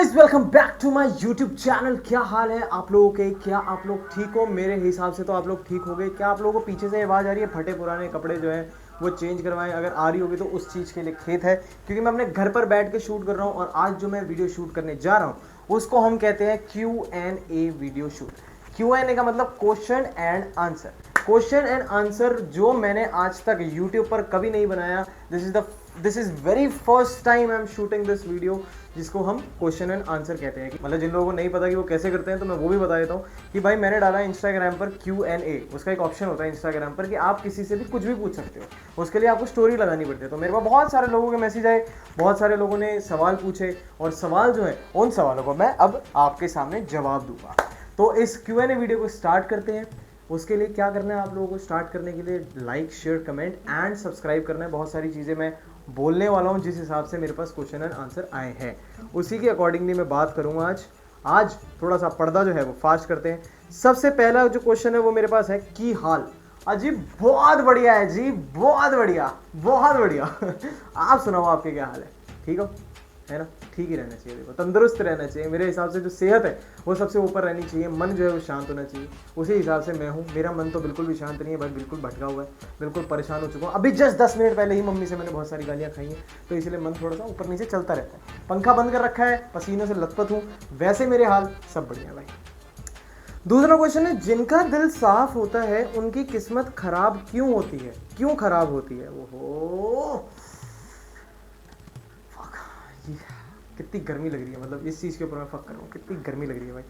Guys welcome back to my YouTube channel. क्या हाल है आप लोगों के? क्या आप लोग ठीक हो? मेरे हिसाब से तो आप लोग ठीक हो गए। क्या आप लोगों को पीछे से आवाज़ आ रही है? फटे पुराने कपड़े जो हैं वो चेंज करवाएं। अगर आ रही होगी तो उस चीज़ के लिए खेत है, क्योंकि मैं अपने घर पर बैठ के शूट कर रहा हूँ। और आज जो मैं वीडियो शूट करने जा रहा हूँ उसको हम कहते हैं Q&A वीडियो शूट। Q&A का मतलब question and answer. Question and answer जो मैंने आज तक यूट्यूब पर कभी नहीं बनाया। This is very first time I am shooting this video, जिसको हम क्वेश्चन एंड आंसर कहते हैं। मतलब जिन लोगों को नहीं पता कि वो कैसे करते हैं तो मैं वो भी बता देता हूँ कि भाई मैंने डाला इंस्टाग्राम पर Q&A। उसका एक ऑप्शन होता है इंस्टाग्राम पर कि आप किसी से भी कुछ भी पूछ सकते हो। उसके लिए आपको स्टोरी लगानी पड़ती है। तो मेरे पास बहुत सारे लोगों के मैसेज आए, बहुत सारे लोगों ने सवाल पूछे, और सवाल जो है उन सवालों को मैं अब आपके सामने जवाब दूंगा। तो इस Q&A वीडियो को स्टार्ट करते हैं। उसके लिए क्या करना है आप लोगों को? स्टार्ट करने के लिए like, share, comment and subscribe करना है। बहुत सारी चीज़ें मैं बोलने वाला हूँ जिस हिसाब से मेरे पास क्वेश्चन एंड आंसर आए हैं, उसी के अकॉर्डिंगली मैं बात करूँगा आज थोड़ा सा पर्दा जो है वो फास्ट करते हैं। सबसे पहला जो क्वेश्चन है वो मेरे पास है की हाल। अजी बहुत बढ़िया है जी, बहुत बढ़िया, बहुत बढ़िया। आप सुनाओ, आपके क्या हाल है? ठीक हो? है ना? ठीक ही रहना चाहिए। देखो, तंदुरुस्त रहना चाहिए। मेरे हिसाब से जो सेहत है वो सबसे ऊपर रहनी चाहिए। मन जो है वो शांत होना चाहिए। उसी हिसाब से मैं हूँ। मेरा मन तो बिल्कुल भी शांत नहीं है भाई, बिल्कुल भटका हुआ है, बिल्कुल परेशान हो चुका हूँ। अभी जस्ट 10 मिनट पहले ही मम्मी से मैंने बहुत सारी गालियाँ खाई हैं, तो इसलिए मन थोड़ा सा ऊपर नीचे चलता रहता है। पंखा बंद कर रखा है, पसीने से लथपथ हूँ। वैसे मेरे हाल सब बढ़िया भाई। दूसरा क्वेश्चन है, जिनका दिल साफ होता है उनकी किस्मत खराब क्यों होती है? क्यों खराब होती है? ओहो, कितनी गर्मी लग रही है। मतलब इस चीज़ के ऊपर मैं फक कर रहा हूँ, कितनी गर्मी लग रही है भाई।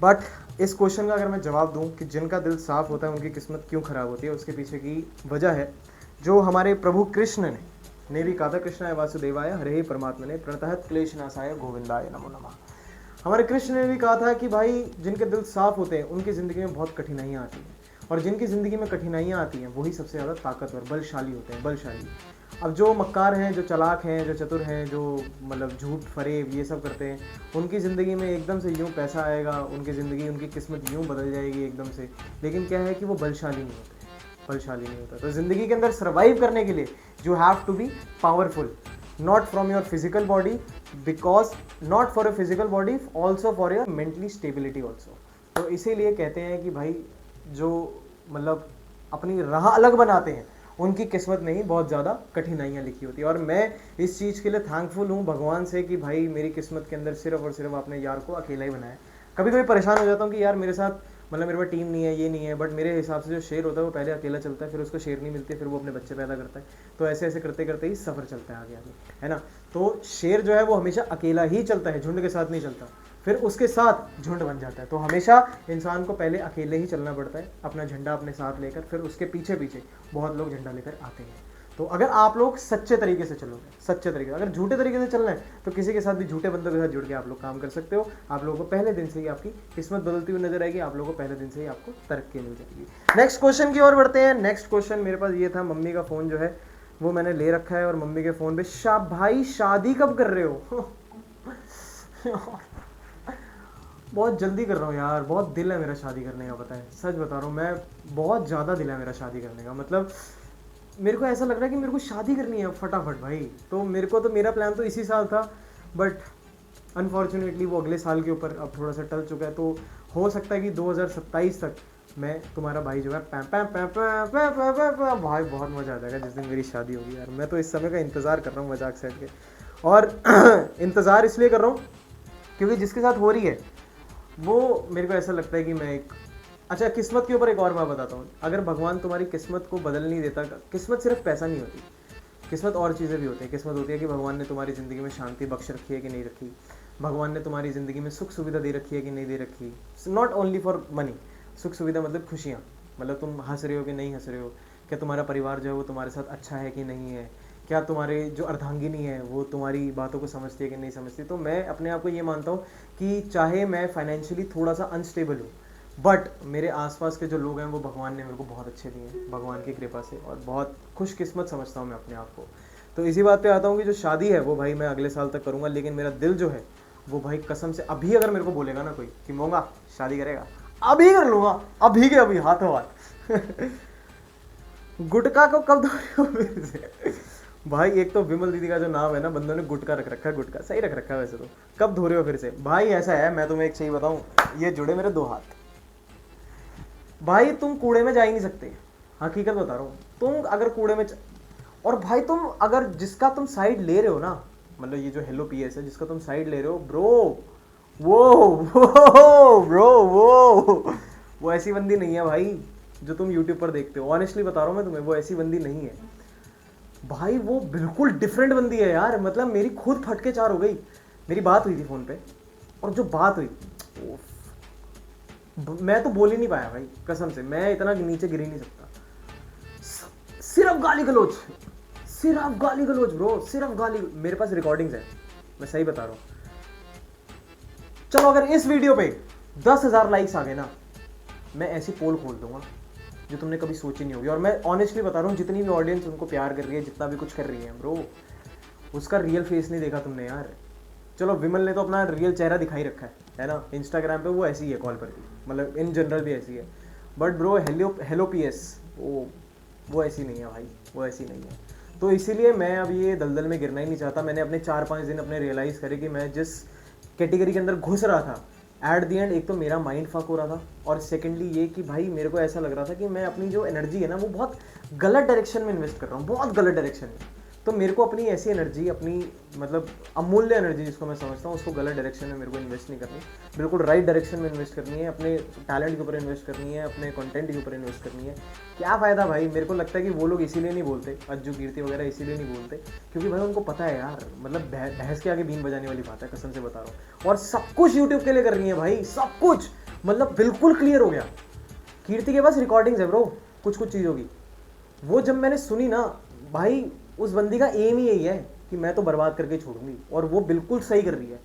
बट इस क्वेश्चन का अगर मैं जवाब दूं कि जिनका दिल साफ होता है उनकी किस्मत क्यों खराब होती है, उसके पीछे की वजह है जो हमारे प्रभु कृष्ण ने भी कहा था। कृष्णाय वासुदेवाय हरे परमात्मा ने प्रणतः क्लेश नाशाय गोविंदाय नमो नमः। हमारे कृष्ण ने भी कहा था कि भाई जिनके दिल साफ होते हैं उनकी ज़िंदगी में बहुत कठिनाइयाँ आती हैं, और जिनकी ज़िंदगी में कठिनाइयाँ आती हैं वही सबसे ज़्यादा ताकतवर, बलशाली होते हैं, बलशाली। अब जो मक्कार हैं, जो चालाक हैं, जो चतुर हैं, जो मतलब झूठ फरेब ये सब करते हैं, उनकी ज़िंदगी में एकदम से यूँ पैसा आएगा, उनकी ज़िंदगी, उनकी किस्मत यूँ बदल जाएगी एकदम से। लेकिन क्या है कि वो बलशाली नहीं होते, बलशाली नहीं होता। तो ज़िंदगी के अंदर सर्वाइव करने के लिए you have to be powerful, not from your physical body, because not for a physical body, also for your mentally stability also। तो इसीलिए कहते हैं कि भाई जो मतलब अपनी राह अलग बनाते हैं उनकी किस्मत में ही बहुत ज़्यादा कठिनाइयाँ लिखी होती है। और मैं इस चीज़ के लिए थैंकफुल हूँ भगवान से कि भाई मेरी किस्मत के अंदर सिर्फ और सिर्फ अपने यार को अकेला ही बनाया। कभी कभी परेशान हो जाता हूँ कि यार मेरे साथ मतलब मेरे पास टीम नहीं है, ये नहीं है, बट मेरे हिसाब से जो शेर होता है वो पहले अकेला चलता है, फिर उसको शेर नहीं मिलती, फिर वो अपने बच्चे पैदा करता है। तो ऐसे ऐसे करते करते ही सफ़र चलता है आगे आगे, है ना? तो शेर जो है वो हमेशा अकेला ही चलता है, झुंड के साथ नहीं चलता, फिर उसके साथ झुंड बन जाता है। तो हमेशा इंसान को पहले अकेले ही चलना पड़ता है, अपना झंडा अपने साथ लेकर, फिर उसके पीछे पीछे बहुत लोग झंडा लेकर आते हैं। तो अगर आप लोग सच्चे तरीके से चलोगे, सच्चे तरीके, अगर झूठे तरीके से चलना है तो किसी के साथ भी झूठे बंदों के साथ जुड़ के आप लोग काम कर सकते हो। आप लोगों को पहले दिन से ही आपकी किस्मत बदलती हुई नजर आएगी, आप लोगों को पहले दिन से ही आपको तरक्की मिल जाएगी। नेक्स्ट क्वेश्चन की ओर बढ़ते हैं। नेक्स्ट क्वेश्चन मेरे पास ये था, मम्मी का फ़ोन जो है वो मैंने ले रखा है, और मम्मी के फ़ोन पे भाई शादी कब कर रहे हो? बहुत जल्दी कर रहा हूँ यार, बहुत दिल है मेरा शादी करने का, पता है, सच बता रहा हूँ मैं, बहुत ज़्यादा दिल है मेरा शादी करने का। मतलब मेरे को ऐसा लग रहा है कि मेरे को शादी करनी है फटाफट भाई। तो मेरे को तो मेरा प्लान तो इसी साल था, बट अनफॉर्चुनेटली वो अगले साल के ऊपर अब थोड़ा सा टल चुका है। तो हो सकता है कि 2027 तक मैं तुम्हारा भाई जो है भाई बहुत मज़ा आ जाएगा जिस दिन मेरी शादी होगी यार। मैं तो इस समय का इंतज़ार कर रहा हूँ मजाक से हट के, और इंतज़ार इसलिए कर रहा हूँ क्योंकि जिसके साथ हो रही है वो मेरे को ऐसा लगता है कि मैं एक अच्छा, किस्मत के ऊपर एक और बात बताता हूँ। अगर भगवान तुम्हारी किस्मत को बदल नहीं देता, किस्मत सिर्फ पैसा नहीं होती, किस्मत और चीज़ें भी होती हैं। किस्मत होती है कि भगवान ने तुम्हारी ज़िंदगी में शांति बख्श रखी है कि नहीं रखी, भगवान ने तुम्हारी ज़िंदगी में सुख सुविधा दे रखी है कि नहीं दे रखी। नॉट ओनली फॉर मनी, सुख सुविधा मतलब खुशियाँ, मतलब तुम हंस रहे हो कि नहीं हंस रहे हो, क्या तुम्हारा परिवार जो है वो तुम्हारे साथ अच्छा है कि नहीं है, क्या तुम्हारे जो अर्धांगिनी है वो तुम्हारी बातों को समझती है कि नहीं समझती। तो मैं अपने आप को ये मानता हूँ कि चाहे मैं फाइनेंशियली थोड़ा सा अनस्टेबल हूँ, बट मेरे आसपास के जो लोग हैं वो भगवान ने मेरे को बहुत अच्छे दिए हैं, भगवान की कृपा से, और बहुत खुशकिस्मत समझता हूँ मैं अपने आप को। तो इसी बात पे आता हूँ कि जो शादी है वो भाई मैं अगले साल तक करूँगा, लेकिन मेरा दिल जो है वो भाई कसम से अभी अगर मेरे को बोलेगा ना कोई कि मोंगा शादी करेगा, अभी कर लूँगा, अभी के अभी, हाथों हाथ। गुटखा को कब दो मेरे से? भाई एक तो विमल दीदी का जो नाम है ना, बंदों ने गुटका रख रखा है, गुटका सही रख रखा है वैसे तो। कब धो रहे हो फिर से भाई? ऐसा है, मैं तुम्हें एक सही बताऊं, ये जुड़े मेरे दो हाथ भाई, तुम कूड़े में जा ही नहीं सकते, हकीकत बता रहा हूँ। तुम अगर कूड़े में और भाई तुम अगर जिसका तुम साइड ले रहे हो ना, मतलब ये जो हेलो पीएस है जिसका तुम साइड ले रहे हो ब्रो, वो ब्रो वो ऐसी बंदी नहीं है भाई जो तुम यूट्यूब पर देखते हो। ऑनेस्टली बता रहा हूँ मैं तुम्हें, वो ऐसी बंदी नहीं है भाई, वो बिल्कुल डिफरेंट बंदी है यार। मतलब मेरी खुद फटके चार हो गई। मेरी बात हुई थी फोन पे, और जो बात हुई, मैं तो बोल ही नहीं पाया भाई कसम से, मैं इतना नीचे गिर ही नहीं सकता। सिर्फ गाली गलोच, सिर्फ गाली गलोच ब्रो, सिर्फ गाली। मेरे पास रिकॉर्डिंग्स है, मैं सही बता रहा हूँ। चलो अगर इस वीडियो पे 10,000 लाइक्स आ गए ना, मैं ऐसी पोल खोल दूंगा जो तुमने कभी सोची नहीं होगी। और मैं ऑनेस्टली बता रहा हूँ, जितनी भी ऑडियंस उनको प्यार कर रही है, जितना भी कुछ कर रही है ब्रो, उसका रियल फेस नहीं देखा तुमने यार। चलो विमल ने तो अपना रियल चेहरा दिखाई रखा है ना, इंस्टाग्राम पे वो ऐसी ही है, कॉल पर भी, मतलब इन जनरल भी ऐसी है। बट ब्रो हेलो पीएस वो ऐसी नहीं है भाई, वो ऐसी नहीं है। तो इसीलिए मैं अब ये दलदल में गिरना ही नहीं चाहता। मैंने अपने 4-5 दिन अपने रियलाइज़ करे कि मैं जिस कैटेगरी के अंदर घुस रहा था, एट द एंड एक तो मेरा माइंड फक हो रहा था, और सेकेंडली ये कि भाई मेरे को ऐसा लग रहा था कि मैं अपनी जो एनर्जी है ना, वो बहुत गलत डायरेक्शन में इन्वेस्ट कर रहा हूँ, बहुत गलत डायरेक्शन में। तो मेरे को अपनी ऐसी एनर्जी, अपनी मतलब अमूल्य एनर्जी जिसको मैं समझता हूँ, उसको गलत डायरेक्शन में मेरे को इन्वेस्ट नहीं करनी, बिल्कुल राइट डायरेक्शन में इन्वेस्ट करनी है। अपने टैलेंट के ऊपर इन्वेस्ट करनी है, अपने कंटेंट के ऊपर इन्वेस्ट करनी है। क्या फ़ायदा भाई, मेरे को लगता है कि वो लोग इसीलिए नहीं बोलते, अज्जू कीर्ति वगैरह इसीलिए नहीं बोलते क्योंकि भाई उनको पता है यार, मतलब भैंस के आगे बीन बजाने वाली बात है, कसम से बता रहा हूँ। और सब कुछ यूट्यूब के लिए कर रही है भाई, सब कुछ, मतलब बिल्कुल क्लियर हो गया। कीर्ति के पास रिकॉर्डिंग्स है ब्रो कुछ कुछ चीज़ों की। वो जब मैंने सुनी ना भाई, उस बंदी का एम ही यही है कि मैं तो बर्बाद करके छोड़ूंगी, और वो बिल्कुल सही कर रही है।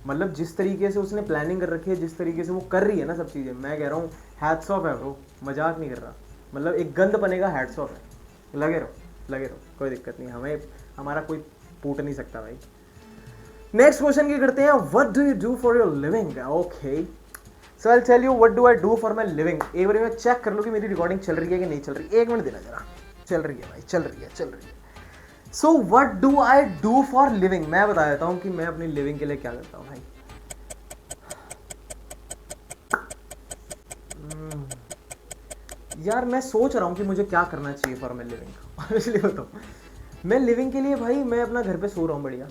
मतलब जिस तरीके से उसने प्लानिंग कर रखी है, जिस तरीके से वो कर रही है ना सब चीज़ें, मैं कह रहा हूँ हैट्स ऑफ है ब्रो, मजाक नहीं कर रहा। मतलब एक गंद बनेगा, हैट्स ऑफ है, लगे रहो, कोई दिक्कत नहीं, हमें हमारा कोई पूट नहीं सकता भाई। नेक्स्ट क्वेश्चन की करते हैं, what do you do for your living? Okay, so I tell you what do I do for my living. एक बार मैं चेक कर लूँ कि मेरी रिकॉर्डिंग चल रही है कि नहीं चल रही। एक मिनट देना जरा। चल रही है भाई, चल रही है। So what do I do for living, मैं बता देता हूँ कि मैं अपनी लिविंग के लिए क्या करता हूँ भाई। यार मैं सोच रहा हूँ कि मुझे क्या करना चाहिए फॉर माई लिविंग। ऑनेस्टली बताऊँ, मैं लिविंग के लिए भाई, मैं अपना घर पे सो रहा हूँ बढ़िया,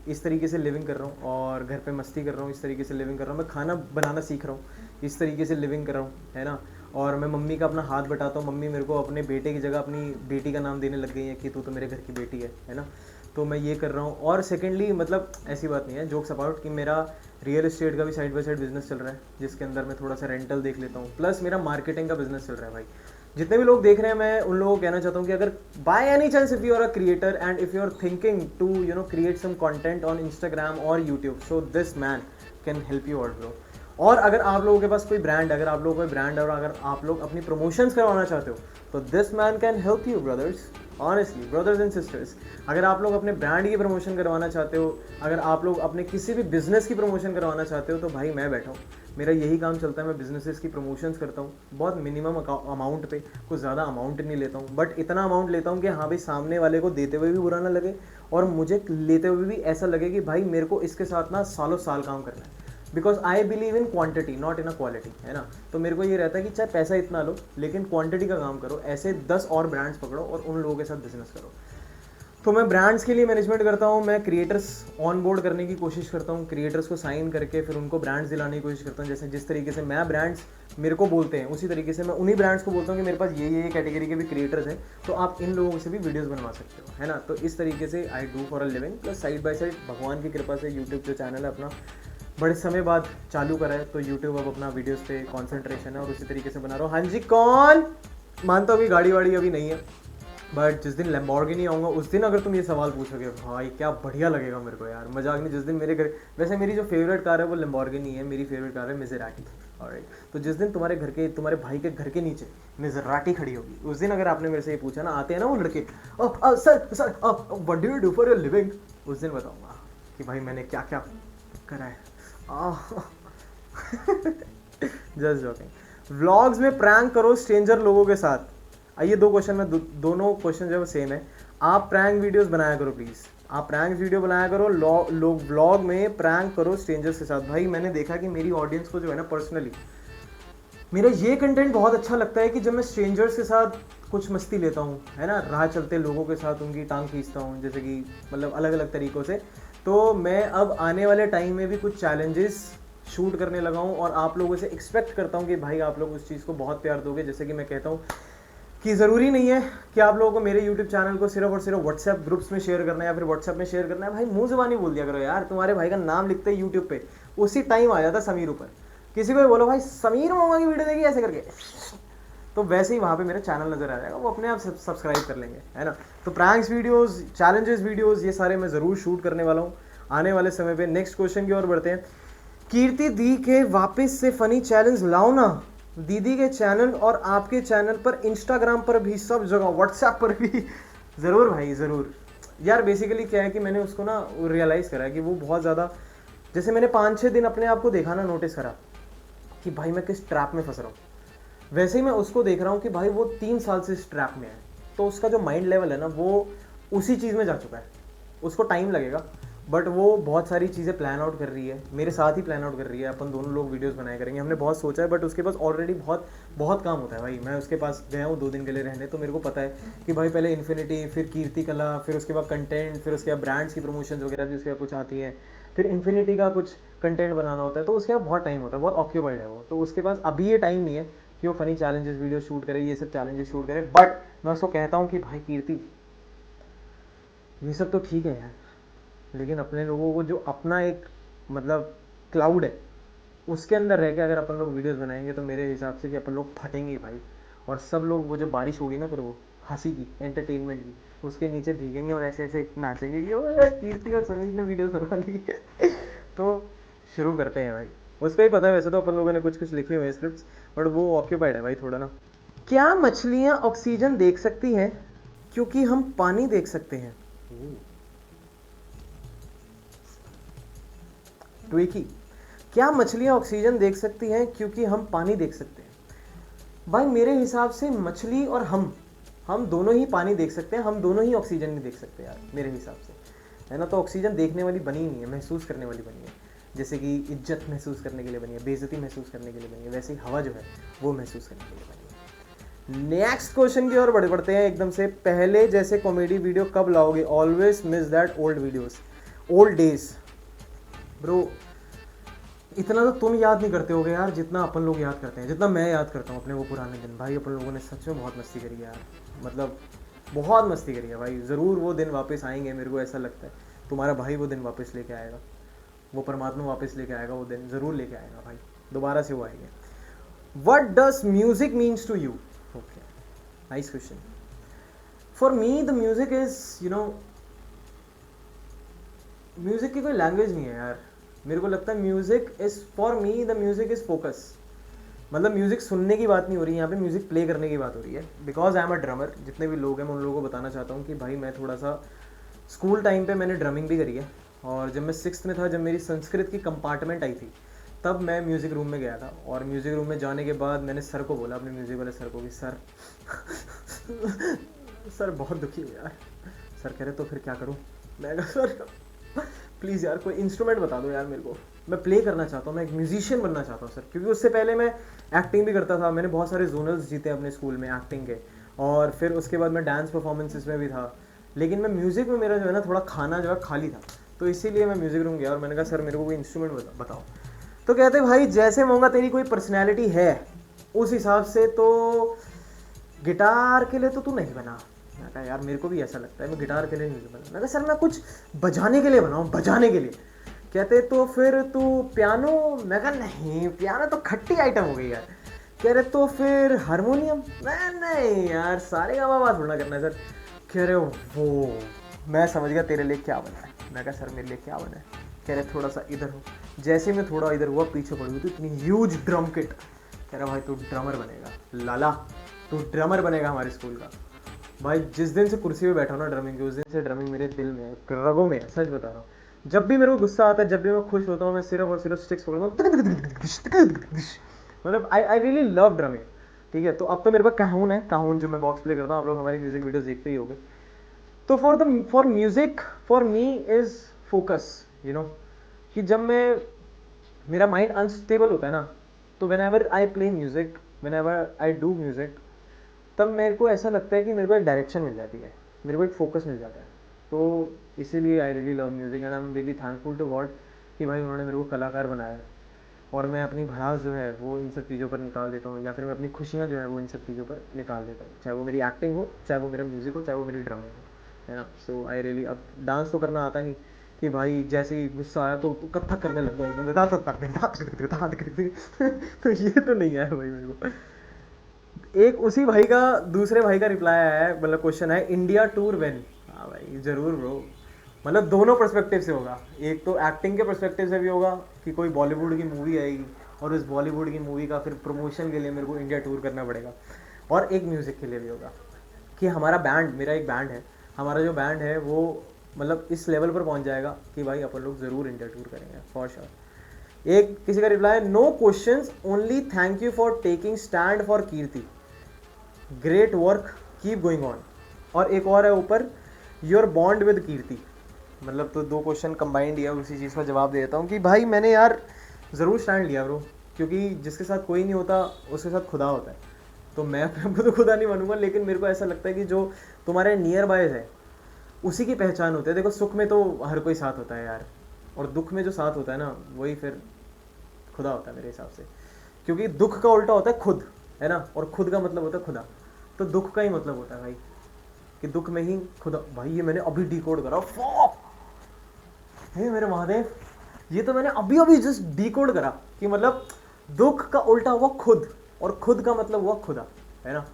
इस तरीके से लिविंग कर रहा हूँ, और घर पे मस्ती कर रहा हूँ, इस तरीके से लिविंग कर रहा हूँ। मैं खाना बनाना सीख रहा हूँ, इस तरीके से लिविंग कर रहा हूँ, है ना। और मैं मम्मी का अपना हाथ बटाता हूँ, मम्मी मेरे को अपने बेटे की जगह अपनी बेटी का नाम देने लग गई है कि तू तो मेरे घर की बेटी है ना। तो मैं ये कर रहा हूँ। और सेकेंडली मतलब ऐसी बात नहीं है, जोक्स अबाउट, कि मेरा रियल एस्टेट का भी साइड बाय साइड बिजनेस चल रहा है, जिसके अंदर मैं थोड़ा सा रेंटल देख लेता हूँ, प्लस मेरा मार्केटिंग का बिजनेस चल रहा है भाई। जितने भी लोग देख रहे हैं, मैं उन लोगों को कहना चाहता हूँ कि अगर by any chance if you are a creator and if you are thinking to create some content on Instagram और YouTube, so this man can help you out bro. और अगर आप लोगों के पास कोई ब्रांड, अगर आप लोगों को कोई ब्रांड और अगर आप लोग अपनी प्रमोशंस करवाना चाहते हो, तो this man can help you brothers, honestly brothers and sisters. अगर आप लोग अपने ब्रांड की प्रमोशन करवाना चाहते हो, अगर आप लोग अपने किसी भी बिजनेस की प्रमोशन करवाना चाहते हो, तो भाई मैं बैठा हूँ, मेरा यही काम चलता है। मैं बिजनेसेस की प्रमोशंस करता हूँ, बहुत मिनिमम अमाउंट पे, कुछ ज़्यादा अमाउंट नहीं लेता हूँ, बट इतना अमाउंट लेता हूँ कि हाँ भाई सामने वाले को देते हुए भी बुरा ना लगे, और मुझे लेते हुए भी ऐसा लगे कि भाई मेरे को इसके साथ ना सालों साल काम करना है, because I believe in quantity not in a quality, है ना। तो मेरे को ये रहता है कि चाहे पैसा इतना लो, लेकिन क्वांटिटी का काम करो। ऐसे 10 और ब्रांड्स पकड़ो और उन लोगों के साथ बिजनेस करो। तो मैं ब्रांड्स के लिए मैनेजमेंट करता हूँ, मैं क्रिएटर्स ऑन बोर्ड करने की कोशिश करता हूँ, क्रिएटर्स को साइन करके फिर उनको ब्रांड्स दिलाने की कोशिश करता हूँ। जैसे जिस तरीके से मैं ब्रांड्स मेरे को बोलते हैं, उसी तरीके से मैं उन्हीं ब्रांड्स को बोलता हूँ कि मेरे पास ये कैटेगरी के भी क्रिएटर्स हैं, तो आप इन लोगों से भी वीडियोस बनवा सकते हो, है ना। तो इस तरीके से आई do for a living, plus side by side भगवान की कृपा से यूट्यूब जो चैनल है अपना बड़े समय बाद चालू करा है, तो यूट्यूब अब अपना वीडियोस पे कॉन्सेंट्रेशन है और उसी तरीके से बना रहा हूँ। हाँ जी, कौन मानता हूँ कि गाड़ी वाड़ी अभी नहीं है, बट जिस दिन लैम्बोर्गिनी आऊँगा उस दिन अगर तुम ये सवाल पूछोगे भाई क्या बढ़िया लगेगा मेरे को यार, मजाक नहीं। जिस दिन मेरे घर, वैसे मेरी जो फेवरेट कार है वो लैम्बोर्गिनी है, मेरी फेवरेट कार है मिज़राटी, ऑलराइट। तो जिस दिन तुम्हारे घर के, तुम्हारे भाई के घर के नीचे मिज़राटी खड़ी होगी, उस दिन अगर आपने मेरे से ये पूछा ना, आते हैं ना वो लड़के, sir what do you do for your living, उस दिन बताऊँगा कि भाई मैंने क्या क्या करा है। Just joking. व्लॉग्स में प्रैंक करो स्ट्रेंजर लोगों के साथ। आइए, दो क्वेश्चन में दोनों क्वेश्चन जो है वो सेम है। आप प्रैंक वीडियोस बनाया करो प्लीज़, आप प्रैंक वीडियो बनाया करो, लोग व्लॉग में प्रैंक करो स्ट्रेंजर्स के साथ। भाई मैंने देखा कि मेरी ऑडियंस को जो है ना पर्सनली मेरा ये कंटेंट बहुत अच्छा लगता है कि जब मैं स्ट्रेंजर्स के साथ कुछ मस्ती लेता हूँ, है ना, राह चलते लोगों के साथ उनकी टांग खींचता हूँ, जैसे कि मतलब अलग अलग तरीक़ों से। तो मैं अब आने वाले टाइम में भी कुछ चैलेंजेस शूट करने लगा हूँ और आप लोगों से एक्सपेक्ट करता हूँ कि भाई आप लोग उस चीज़ को बहुत प्यार दोगे। जैसे कि मैं कहता हूँ कि ज़रूरी नहीं है कि आप लोगों को मेरे यूट्यूब चैनल को सिर्फ और सिर्फ व्हाट्सएप ग्रुप्स में शेयर करना है या फिर व्हाट्सएप में शेयर करना है। भाई मुंह ज़बानी बोल दिया करो यार, तुम्हारे भाई का नाम लिखते हैं यूट्यूब पे उसी टाइम आ जाता समीर ऊपर। किसी को भी बोलो भाई समीर मोमा की वीडियो देखी ऐसे करके, तो वैसे ही वहाँ पे मेरा चैनल नज़र आ जाएगा, वो अपने आप सब्सक्राइब कर लेंगे, है ना। तो प्रैंक्स वीडियोस, चैलेंजेस वीडियोस, ये सारे मैं ज़रूर शूट करने वाला हूँ आने वाले समय पे। नेक्स्ट क्वेश्चन की ओर बढ़ते हैं। कीर्ति दी के वापस से फनी चैलेंज लाओ ना, दीदी के चैनल और आपके चैनल पर, इंस्टाग्राम पर भी, सब जगह, व्हाट्सएप पर भी। ज़रूर भाई ज़रूर यार। बेसिकली क्या है कि मैंने उसको ना रियलाइज़ करा कि वो बहुत ज़्यादा, जैसे मैंने 5-6 दिन अपने आप को देखा ना, नोटिस करा कि भाई मैं किस ट्रैप में फंस रहा हूँ, वैसे ही मैं उसको देख रहा हूँ कि भाई वो 3 साल से इस ट्रैप में है। तो उसका जो माइंड लेवल है ना वो उसी चीज़ में जा चुका है। उसको टाइम लगेगा बट वो बहुत सारी चीज़ें प्लान आउट कर रही है, मेरे साथ ही प्लान आउट कर रही है। अपन दोनों लोग वीडियोस बनाया करेंगे, हमने बहुत सोचा है, बट उसके पास ऑलरेडी बहुत बहुत काम होता है भाई। मैं उसके पास गया हूँ 2 दिन के लिए रहने, तो मेरे को पता है कि भाई पहले इन्फिनिटी, फिर कीर्ति कला, फिर उसके बाद कंटेंट, फिर उसके बाद ब्रांड्स की प्रमोशन वगैरह भी उसके बाद कुछ आती है, फिर इन्फिनिटी का कुछ कंटेंट बनाना होता है, तो उसके बाद बहुत टाइम होता है, बहुत ऑक्यूपाइड है वो। तो उसके पास अभी ये टाइम नहीं है कि वो फनी चैलेंजेस वीडियो शूट करे, ये सब चैलेंजेस शूट करे। बट मैं उसको कहता हूँ कि भाई कीर्ति ये सब तो ठीक है यार, लेकिन अपने लोगों को जो अपना एक मतलब क्लाउड है उसके अंदर रह के अगर अपन लोग वीडियोस बनाएंगे तो मेरे हिसाब से कि अपन लोग फटेंगे भाई। और सब लोग, वो जो बारिश होगी ना फिर वो हंसी की, एंटरटेनमेंट की, उसके नीचे भीगेंगे और ऐसे ऐसे नाचेंगे कि ओ यार कीर्ति और समीर ने वीडियोस बनवा ली है। तो शुरू करते हैं भाई। उसको ही पता है, वैसे तो अपन लोगों ने कुछ कुछ लिखे हुए हैं स्क्रिप्ट्स, बट वो ऑक्यूपाइड है भाई थोड़ा ना। क्या मछलियाँ ऑक्सीजन देख सकती हैं क्योंकि हम पानी देख सकते हैं? ट्विकी, क्या मछलियाँ ऑक्सीजन देख सकती हैं क्योंकि हम पानी देख सकते हैं? भाई मेरे हिसाब से मछली और हम दोनों ही पानी देख सकते हैं, हम दोनों ही ऑक्सीजन नहीं देख सकते यार मेरे हिसाब से, है ना। तो ऑक्सीजन देखने वाली बनी नहीं है, महसूस करने वाली बनी है। जैसे कि इज्जत महसूस करने के लिए बनी है, बेइज्जती महसूस करने के लिए बनी है, वैसे ही हवा जो है वो महसूस करने के लिए बनी है। नेक्स्ट क्वेश्चन की ओर बढ़ते हैं एकदम से। पहले जैसे कॉमेडी वीडियो कब लाओगे? Always miss that old videos, old days. Bro इतना तो तुम याद नहीं करते होगे यार जितना अपन लोग याद करते हैं, जितना मैं याद करता हूँ अपने वो पुराने दिन। भाई अपन लोगों ने सच में बहुत मस्ती करी है यार, मतलब बहुत मस्ती करी है भाई। ज़रूर वो दिन वापस आएंगे, मेरे को ऐसा लगता है। तुम्हारा भाई वो दिन वापस लेके आएगा, वो परमात्मा वापस लेके आएगा, वो दिन ज़रूर लेके आएगा भाई, दोबारा से वो आएंगे। What does music means to you? Okay, nice question. For me the music is, you know, music की कोई लैंग्वेज नहीं है यार। मेरे को लगता है music is, for me the music is focus. मतलब म्यूजिक सुनने की बात नहीं हो रही है यहाँ पे, म्यूजिक प्ले करने की बात हो रही है। Because I am a drummer. जितने भी लोग हैं मैं उन लोगों को बताना चाहता हूँ कि भाई मैं थोड़ा सा स्कूल टाइम पे मैंने ड्रमिंग भी करी है। और जब मैं 6th में था, जब मेरी संस्कृत की कंपार्टमेंट आई थी, तब मैं म्यूज़िक रूम में गया था। और म्यूज़िक रूम में जाने के बाद मैंने सर को बोला, अपने म्यूज़िक वाले सर को, कि सर सर बहुत दुखी है यार। सर कह रहे तो फिर क्या करूँ? मैं कहा सर प्लीज़ यार कोई इंस्ट्रूमेंट बता दो यार मेरे को, मैं प्ले करना चाहता हूँ, मैं एक म्यूजिशियन बनना चाहता हूँ सर। क्योंकि उससे पहले मैं एक्टिंग भी करता था, मैंने बहुत सारे जोनल्स जीते अपने स्कूल में एक्टिंग के, और फिर उसके बाद मैं डांस परफॉर्मेंसेस में भी था। लेकिन मैं म्यूज़िक में, मेरा जो है ना थोड़ा खाना जो है खाली था, तो इसीलिए मैं म्यूज़िक रूम गया और मैंने कहा सर मेरे को कोई इंस्ट्रूमेंट बताओ। तो कहते भाई जैसे मौका तेरी कोई पर्सनैलिटी है उस हिसाब से तो गिटार के लिए तो तू नहीं बना। मैं कहा यार मेरे को भी ऐसा लगता है, मैं गिटार के लिए नहीं बना। मैं कहा सर मैं कुछ बजाने के लिए बनाऊँ, बजाने के लिए। कहते तो फिर तू पियानो। मैं कहा नहीं, पियानो तो खट्टी आइटम हो गई यार। कह रहे तो फिर हारमोनियम। मैं नहीं यार, सारे का बाबा थोड़ा करना है सर। कह रहे वो, मैं समझ गया तेरे लिए क्या बना है। मैं कहा सर मेरे लिए क्या बना है? कह रहे थोड़ा सा इधर हो। जैसे मैं थोड़ा इधर हुआ, पीछे पड़ी हुई थी इतनी ह्यूज ड्रम किट। कह रहा भाई तू ड्रमर बनेगा लाला, तू ड्रमर बनेगा हमारे स्कूल का। भाई जिस दिन से कुर्सी पे बैठा ना ड्रमिंग के, उस दिन से ड्रमिंग मेरे दिल में, रगों में, सच बता रहा हूँ। जब भी मेरे को गुस्सा आता है, जब भी मैं खुश होता हूँ, मैं सिर्फ और सिर्फ स्टिक्स पकड़ता हूँ। मतलब आई रियली लव ड्रमिंग। ठीक है, तो अब तो मेरे पास काहून है, काहून जो मैं बॉक्स प्ले करता हूँ। आप लोग हमारी म्यूजिक वीडियोस देखते ही होंगे। तो for music for me is focus, you know, कि जब मेरा माइंड अनस्टेबल होता है ना, तो when ever I play music, when ever I do music, तब मेरे को ऐसा लगता है कि मेरे को एक डायरेक्शन मिल जाती है, मेरे को एक फोकस मिल जाता है। तो इसीलिए I really love music and I am really thankful to God कि भाई उन्होंने मेरे को कलाकार बनाया है। और मैं अपनी भड़ास जो है वो इन सब चीज़ों पर निकाल देता हूँ, या फिर मैं अपनी खुशियाँ जो है वो इन सब चीज़ों पर निकाल देता हूँ, चाहे वो मेरी एक्टिंग हो, चाहे वो मेरा म्यूज़िक हो, चाहे वो मेरी ड्राइंग हो, है ना। सो आई रियली, अब डांस तो करना आता नहीं कि भाई जैसे ही गुस्सा आया तो कथक करने लग गया, तो ये तो नहीं आया भाई मेरे को। एक उसी भाई का दूसरे भाई का रिप्लाई आया है, मतलब क्वेश्चन है, इंडिया टूर व्हेन। हाँ भाई जरूर ब्रो, मतलब दोनों पर्सपेक्टिव से होगा। एक तो एक्टिंग के पर्सपेक्टिव से भी होगा कि कोई बॉलीवुड की मूवी आएगी और उस बॉलीवुड की मूवी का फिर प्रमोशन के लिए मेरे को इंडिया टूर करना पड़ेगा, और एक म्यूज़िक के लिए भी होगा कि हमारा बैंड, मेरा एक बैंड है, हमारा जो बैंड है वो मतलब इस लेवल पर पहुंच जाएगा कि भाई अपन लोग ज़रूर इंडिया टूर करेंगे फॉर श्योर। एक किसी का रिप्लाई है, no questions only thank you for taking stand for Kirti, great work keep going on. और एक और है ऊपर, योर बॉन्ड विद कीर्ति। मतलब तो दो क्वेश्चन कंबाइंड दिया, उसी चीज़ का जवाब दे देता हूँ कि भाई मैंने यार ज़रूर स्टैंड लिया ब्रो, क्योंकि जिसके साथ कोई नहीं होता उसके साथ खुदा होता है। तो मैं अपने को तो खुदा नहीं मानूंगा, लेकिन मेरे को ऐसा लगता है कि जो तुम्हारे नियर बायज है उसी की पहचान होती है। देखो सुख में तो हर कोई साथ होता है यार, और दुख में जो साथ होता है ना वही फिर खुदा होता है मेरे हिसाब से, क्योंकि दुख का उल्टा होता है खुद, है ना, और खुद का मतलब होता है खुदा। तो दुख का ही मतलब होता है भाई कि दुख में ही खुदा। भाई ये मैंने अभी डिकोड करा, फॉक हे मेरे महादेव, ये तो मैंने अभी अभी जस्ट डिकोड करा कि मतलब दुख का उल्टा हुआ खुद, और खुद का मतलब हुआ खुदा, है ना।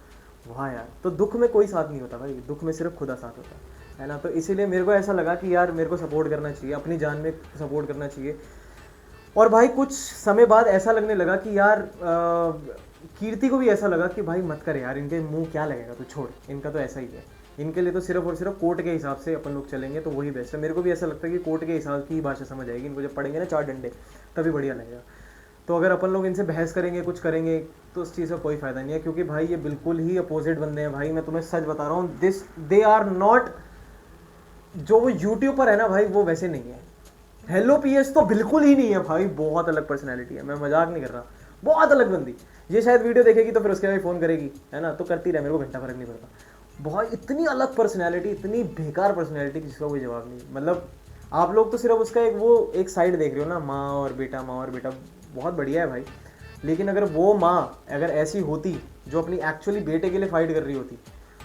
वाह यार, तो दुख में कोई साथ नहीं होता भाई, दुख में सिर्फ खुदा साथ होता है ना। तो इसीलिए मेरे को ऐसा लगा कि यार मेरे को सपोर्ट करना चाहिए, अपनी जान में सपोर्ट करना चाहिए। और भाई कुछ समय बाद ऐसा लगने लगा कि यार कीर्ति को भी ऐसा लगा कि भाई मत कर यार, इनके मुंह क्या लगेगा, तो छोड़, इनका तो ऐसा ही है, इनके लिए तो सिर्फ और सिर्फ कोर्ट के हिसाब से अपन लोग चलेंगे तो वही बेस्ट है। मेरे को भी ऐसा लगता है कि कोर्ट के हिसाब की भाषा समझ आएगी इनको, जब पढ़ेंगे ना 4 डंडे तभी बढ़िया लगेगा। तो अगर अपन लोग इनसे बहस करेंगे, कुछ करेंगे, तो उस चीज़ का कोई फायदा नहीं है, क्योंकि भाई ये बिल्कुल ही अपोजिट बंदे हैं भाई। मैं तुम्हें सच बता रहा हूँ, दे आर नॉट, जो वो यूट्यूब पर है ना भाई वो वैसे नहीं है। हेलो पीएस तो बिल्कुल ही नहीं है भाई, बहुत अलग पर्सनैलिटी है, मैं मजाक नहीं कर रहा, बहुत अलग बंदी। ये शायद वीडियो देखेगी तो फिर उसके बाद फ़ोन करेगी, है ना, तो करती रहे, मेरे को घंटा फर्क नहीं पड़ता। बहुत इतनी अलग पर्सनैलिटी, इतनी बेकार पर्सनैलिटी जिसका कोई जवाब नहीं। मतलब आप लोग तो सिर्फ उसका एक साइड देख रहे हो ना, माँ और बेटा, माँ और बेटा, बहुत बढ़िया है भाई। लेकिन अगर वो माँ अगर ऐसी होती जो अपनी एक्चुअली बेटे के लिए फाइट कर रही होती,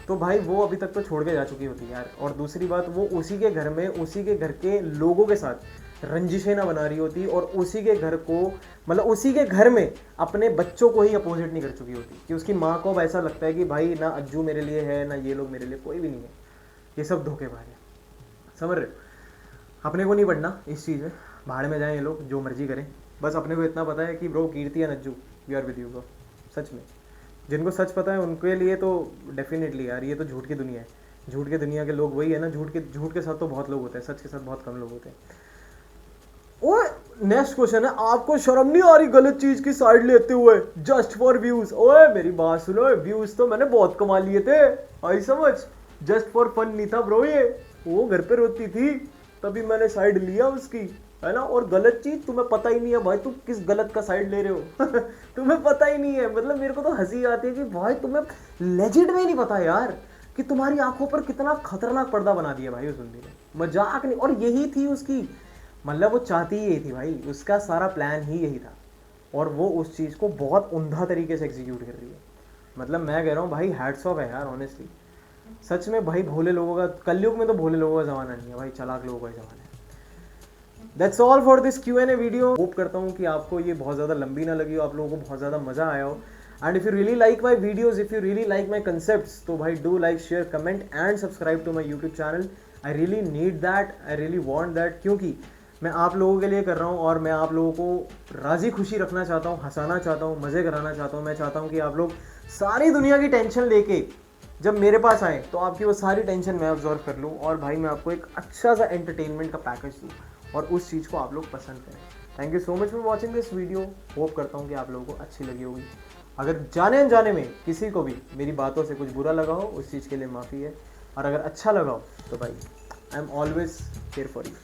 तो भाई वो अभी तक तो छोड़ के जा चुकी होती यार। और दूसरी बात, वो उसी के घर में, उसी के घर के लोगों के साथ रंजिशें ना बना रही होती, और उसी के घर को, मतलब उसी के घर में अपने बच्चों को ही अपोजिट नहीं कर चुकी होती, कि उसकी माँ को अब ऐसा लगता है कि भाई ना अज्जू मेरे लिए है, ना ये लोग मेरे लिए, कोई भी नहीं है, ये सब धोखेबाज है। समझ रहे हो? अपने को नहीं पढ़ना इस चीज़ में, भाड़ में जाएं ये लोग, जो मर्जी करें। बस अपने को इतना पता है कि ब्रो कीर्ति या Najju, we are with you bro. सच में जिनको सच पता है उनके लिए तो डेफिनेटली यार, ये तो झूठ की दुनिया है। झूठ की दुनिया के लोग वही है ना, झूठ के साथ तो बहुत लोग होते हैं, सच के साथ बहुत कम लोग होते हैं। ओए नेक्स्ट क्वेश्चन है, आपको शर्म नहीं आ रही गलत चीज की साइड लेते हुए जस्ट फॉर व्यूज? ओए मेरी बात सुनो, व्यूज तो मैंने बहुत कमा लिए थे, आई समझ, जस्ट फॉर फन नहीं था ब्रो ये। वो घर पे रोती थी तभी मैंने साइड लिया उसकी, है ना। और गलत चीज तुम्हें पता ही नहीं है भाई, तुम किस गलत का साइड ले रहे हो तुम्हें पता ही नहीं है। मतलब मेरे को तो हंसी आती है कि भाई तुम्हें लेजिट में नहीं पता यार कि तुम्हारी आंखों पर कितना खतरनाक पर्दा बना दिया भाई उस बंदी ने, मजाक नहीं। और यही थी उसकी, मतलब वो चाहती ही यही थी भाई, उसका सारा प्लान ही यही था, और वो उस चीज़ को बहुत उम्दा तरीके से एग्जीक्यूट कर रही है। मतलब मैं कह रहा हूँ भाई हैट्स ऑफ है यार, ऑनेस्टली सच में भाई। भोले लोगों का, कलयुग में तो भोले लोगों का ज़माना नहीं है भाई, चालाक लोगों का ज़माना है। That's all for this Q&A video. Hope करता हूँ कि आपको ये बहुत ज़्यादा लंबी ना लगी हो, आप लोगों को बहुत ज़्यादा मज़ा आया हो। And if you really like my videos, if you really like my concepts, तो भाई do like, share, comment and subscribe to my YouTube channel. I really need that, I really want that, क्योंकि मैं आप लोगों के लिए कर रहा हूँ, और मैं आप लोगों को राज़ी खुशी रखना चाहता हूँ, हंसाना चाहता हूँ, मज़े कराना चाहता हूँ। मैं चाहता हूँ कि आप लोग सारी दुनिया की टेंशन लेके जब मेरे पास आए तो आपकी वो सारी टेंशन मैं ऑब्जर्व कर लूँ, और भाई मैं आपको एक अच्छा सा एंटरटेनमेंट का पैकेज दूँ, और उस चीज़ को आप लोग पसंद करें। Thank you so much for watching this video. Hope करता हूँ कि आप लोगों को अच्छी लगी होगी। अगर जाने अनजाने में किसी को भी मेरी बातों से कुछ बुरा लगा हो, उस चीज़ के लिए माफ़ी है। और अगर अच्छा लगा हो तो भाई I am always here for you.